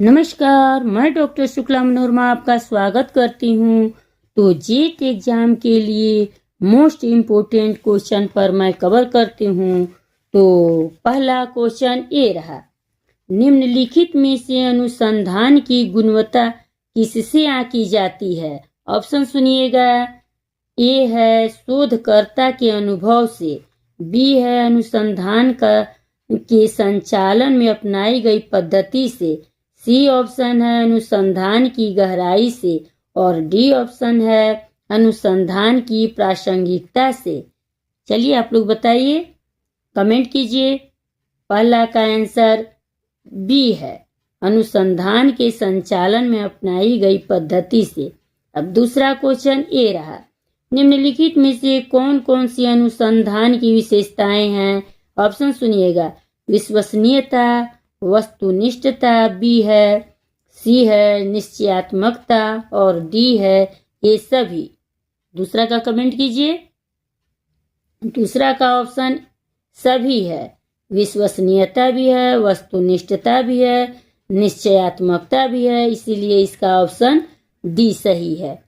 नमस्कार, मैं डॉक्टर शुक्ला मनोरमा आपका स्वागत करती हूँ। तो जेट एग्जाम के लिए मोस्ट इम्पोर्टेंट क्वेश्चन पर मैं कवर करती हूँ। तो पहला क्वेश्चन ये रहा, निम्नलिखित में से अनुसंधान की गुणवत्ता किससे आंकी जाती है? ऑप्शन सुनिएगा। ए है शोधकर्ता के अनुभव से, बी है अनुसंधान के संचालन में अपनाई गई पद्धति से, सी ऑप्शन है अनुसंधान की गहराई से और डी ऑप्शन है अनुसंधान की प्रासंगिकता से। चलिए आप लोग बताइए, कमेंट कीजिए। पहला का आंसर बी है, अनुसंधान के संचालन में अपनाई गई पद्धति से। अब दूसरा क्वेश्चन ए रहा, निम्नलिखित में से कौन कौन सी अनुसंधान की विशेषताएं हैं? ऑप्शन सुनिएगा। विश्वसनीयता, वस्तुनिष्ठता, बी है, सी है निश्चयात्मकता और डी है ये सभी। दूसरा का कमेंट कीजिए। दूसरा का ऑप्शन सभी है, विश्वसनीयता भी है, वस्तुनिष्ठता भी है, निश्चयात्मकता भी है, इसीलिए इसका ऑप्शन डी सही है।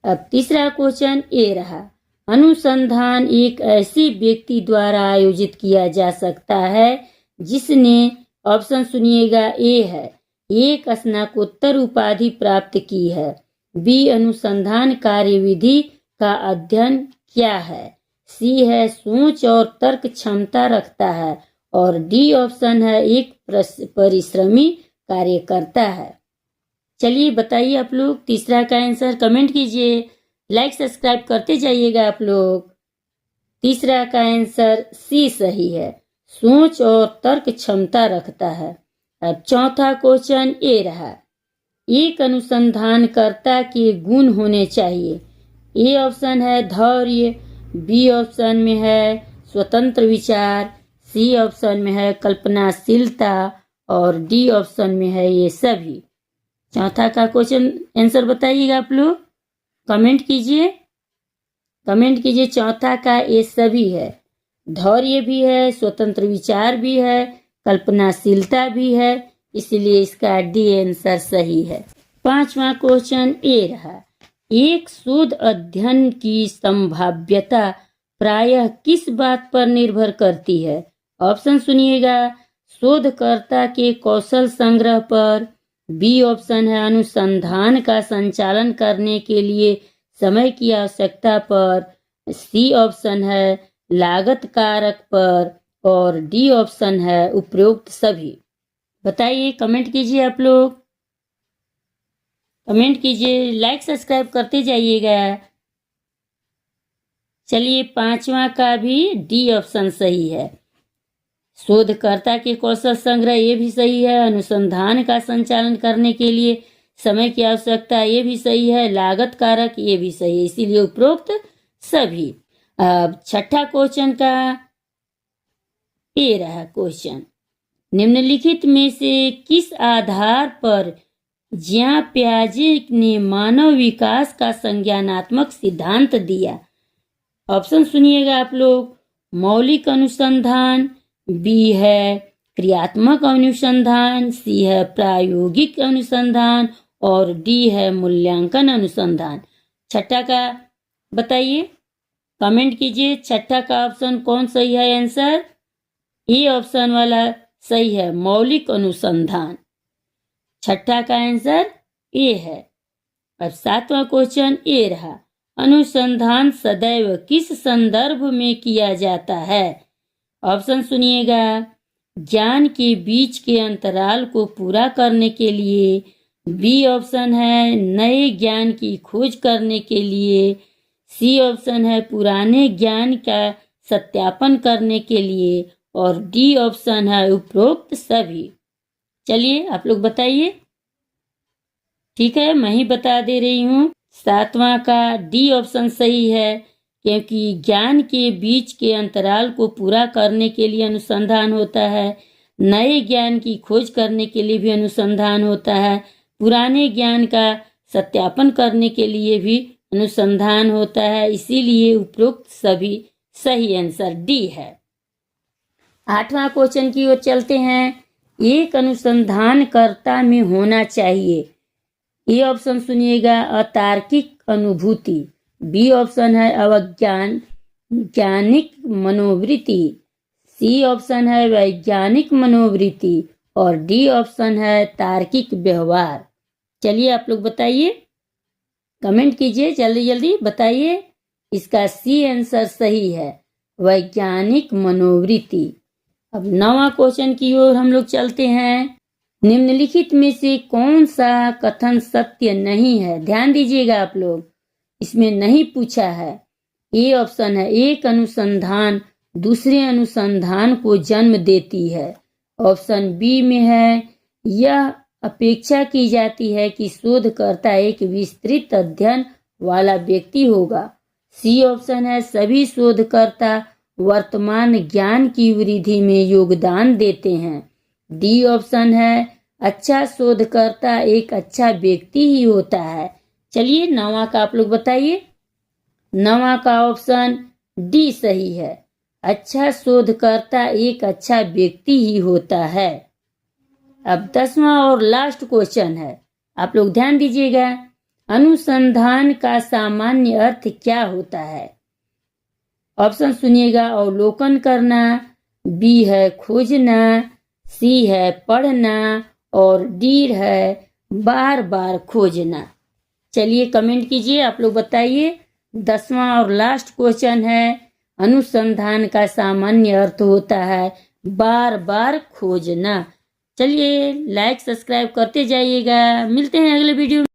अब तीसरा क्वेश्चन ए रहा, अनुसंधान एक ऐसी व्यक्ति द्वारा आयोजित किया जा सकता है जिसने, ऑप्शन सुनिएगा, ए है एक स्नातकोत्तर उपाधि प्राप्त की है, बी अनुसंधान कार्यविधि का अध्ययन क्या है, सी है सोच और तर्क क्षमता रखता है और डी ऑप्शन है एक परिश्रमी कार्यकर्ता है। चलिए बताइए आप लोग, तीसरा का आंसर कमेंट कीजिए, लाइक सब्सक्राइब करते जाइएगा आप लोग। तीसरा का आंसर सी सही है, सोच और तर्क क्षमता रखता है। अब चौथा क्वेश्चन ए रहा, एक अनुसंधानकर्ता के गुण होने चाहिए। ए ऑप्शन है धैर्य, बी ऑप्शन में है स्वतंत्र विचार, सी ऑप्शन में है कल्पनाशीलता और डी ऑप्शन में है ये सभी। चौथा का क्वेश्चन आंसर बताइएगा आप लोग, कमेंट कीजिए। कमेंट कीजिए, चौथा का ये सभी है, धैर्य भी है, स्वतंत्र विचार भी है, कल्पनाशीलता भी है, इसलिए इसका डी आंसर सही है। पांचवा क्वेश्चन ए रहा, एक शोध अध्ययन की संभाव्यता प्रायः किस बात पर निर्भर करती है? ऑप्शन सुनिएगा। शोधकर्ता के कौशल संग्रह पर, बी ऑप्शन है अनुसंधान का संचालन करने के लिए समय की आवश्यकता पर, सी ऑप्शन है लागत कारक पर और डी ऑप्शन है उपरोक्त सभी। बताइए, कमेंट कीजिए आप लोग, कमेंट कीजिए, लाइक सब्सक्राइब करते जाइएगा। चलिए पांचवा का भी डी ऑप्शन सही है, शोधकर्ता के कौशल संग्रह ये भी सही है, अनुसंधान का संचालन करने के लिए समय की आवश्यकता ये भी सही है, लागत कारक ये भी सही है, इसीलिए उपरोक्त सभी। अब छठा क्वेश्चन का ये रहा क्वेश्चन, निम्नलिखित में से किस आधार पर ज्यां प्याजे ने मानव विकास का संज्ञानात्मक सिद्धांत दिया? ऑप्शन सुनिएगा आप लोग। मौलिक अनुसंधान, बी है क्रियात्मक अनुसंधान, सी है प्रायोगिक अनुसंधान और डी है मूल्यांकन अनुसंधान। छठा का बताइए, कमेंट कीजिए, छठा का ऑप्शन कौन सही है आंसर? ए ऑप्शन वाला सही है, मौलिक अनुसंधान। छठा का आंसर ए है। अब सातवां क्वेश्चन ए रहा, अनुसंधान सदैव किस संदर्भ में किया जाता है? ऑप्शन सुनिएगा। ज्ञान के बीच के अंतराल को पूरा करने के लिए, बी ऑप्शन है नए ज्ञान की खोज करने के लिए, सी ऑप्शन है पुराने ज्ञान का सत्यापन करने के लिए और डी ऑप्शन है उपरोक्त सभी। चलिए आप लोग बताइए। ठीक है, मैं ही बता दे रही हूँ, सातवां का डी ऑप्शन सही है, क्योंकि ज्ञान के बीच के अंतराल को पूरा करने के लिए अनुसंधान होता है, नए ज्ञान की खोज करने के लिए भी अनुसंधान होता है, पुराने ज्ञान का सत्यापन करने के लिए भी अनुसंधान होता है, इसीलिए उपरोक्त सभी सही आंसर डी है। आठवां क्वेश्चन की ओर चलते हैं। एक अनुसंधानकर्ता में होना चाहिए? ए ऑप्शन सुनिएगा, अतार्किक अनुभूति। बी ऑप्शन है अवैज्ञानिक मनोवृत्ति। सी ऑप्शन है वैज्ञानिक मनोवृत्ति और डी ऑप्शन है तार्किक व्यवहार। चलिए आप लोग बताइए, कमेंट कीजिए, जल्दी जल्दी बताइए। इसका सी आंसर सही है, वैज्ञानिक मनोवृत्ति। अब 9वां क्वेश्चन की ओर हम लोग चलते हैं। निम्नलिखित में से कौन सा कथन सत्य नहीं है? ध्यान दीजिएगा आप लोग, इसमें नहीं पूछा है। ए ऑप्शन है एक अनुसंधान दूसरे अनुसंधान को जन्म देती है। ऑप्शन बी में है यह अपेक्षा की जाती है कि शोधकर्ता एक विस्तृत अध्ययन वाला व्यक्ति होगा। सी ऑप्शन है सभी शोधकर्ता वर्तमान ज्ञान की वृद्धि में योगदान देते हैं। डी ऑप्शन है अच्छा शोधकर्ता एक अच्छा व्यक्ति ही होता है। चलिए 9वां का आप लोग बताइए। 9वां का ऑप्शन डी सही है, अच्छा शोधकर्ता एक अच्छा व्यक्ति ही होता है। अब 10वां और लास्ट क्वेश्चन है, आप लोग ध्यान दीजिएगा। अनुसंधान का सामान्य अर्थ क्या होता है? ऑप्शन सुनिएगा, अवलोकन करना। बी है खोजना। सी है पढ़ना और डी है बार बार खोजना। चलिए कमेंट कीजिए, आप लोग बताइए। 10वां और लास्ट क्वेश्चन है, अनुसंधान का सामान्य अर्थ होता है बार बार खोजना। चलिए लाइक सब्सक्राइब करते जाइएगा। मिलते हैं अगले वीडियो में।